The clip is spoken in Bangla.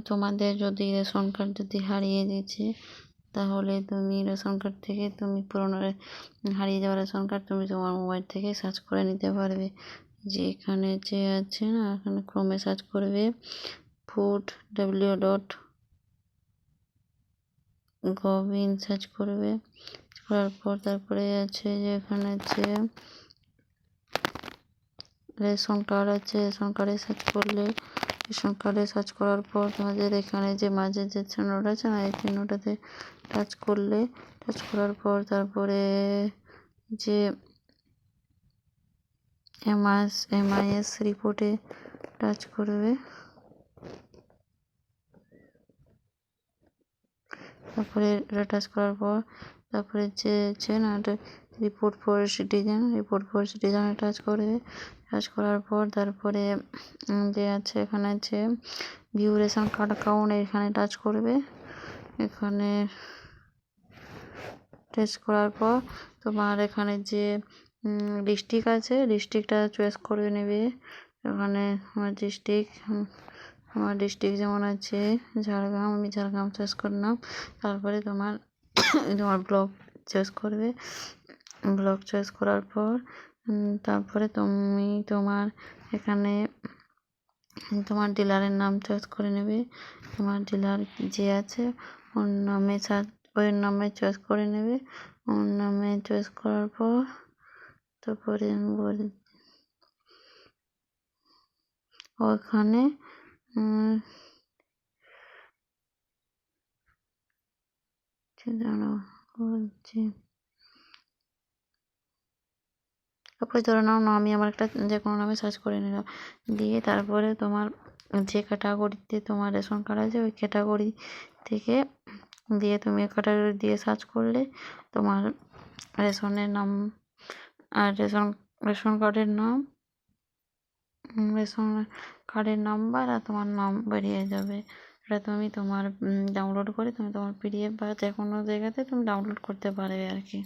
তোমাদের যদি রেশন কার্ড যদি হারিয়ে গেছে, তাহলে তুমি রেশন কার্ড থেকে তুমি পুরনো হারিয়ে যাওয়া রেশন কার্ড তুমি তোমার মোবাইল থেকে সার্চ করে নিতে পারবে। যে এখানে যে আছে না, এখানে ক্রমে সার্চ করবে food.w.gov.in সার্চ করবে। করার পর তারপরে আছে যে এখানে আছে রেশন কার্ড আছে, রেশন কার্ডে সার্চ করলে রেশন কার্ডে সার্চ করার পর তোমাদের এখানে যে মাঝে যে চিহ্নটা আছে না, এই চিহ্নটাতে টাচ করলে, টাচ করার পর তারপরে যে এমআইএস রিপোর্টে টাচ করবে। তারপরে এটা টাচ করার পর তারপরে যে না রিপোর্ট ফর সিটিজেনে টাচ করবে। টাচ করার পর তারপরে যে আছে এখানে আছে ভিউ রেশন কার্ড অ্যাকাউন্ট, এখানে টাচ করবে। এখানে টাচ করার পর তোমার এখানে যে ডিস্ট্রিক্ট আছে, ডিস্ট্রিক্টটা চয়েস করে নেবে। এখানে আমার ডিস্ট্রিক্ট যেমন আছে ঝাড়গ্রাম, আমি ঝাড়গ্রাম চয়েস করলাম। তারপরে তোমার ব্লক চয়েস করবে। ব্লক চয়েস করার পর তারপরে তুমি তোমার এখানে তোমার ডিলারের নাম চয়েস করে নেবে। তোমার ডিলার যে আছে ওর নামে চয়েস করে নেবে। ওর নামে চয়েস করার পর তারপরে বলি ওখানে বলছি তারপরে ধরে নাও না, আমি আমার একটা যে কোনো নামে সার্চ করে নিলাম, দিয়ে তারপরে তোমার যে ক্যাটাগরিতে তোমার রেশন কার্ড আছে ওই ক্যাটাগরি থেকে দিয়ে তুমি ক্যাটাগরি দিয়ে সার্চ করলে তোমার রেশনের নাম আর রেশন কার্ডের নাম, রেশন কার্ডের নাম্বার আর তোমার নাম বেরিয়ে যাবে। এটা তুমি তোমার ডাউনলোড করে তুমি তোমার পিডিএফ বা যে কোনো জায়গাতে তুমি ডাউনলোড করতে পারবে আর কি।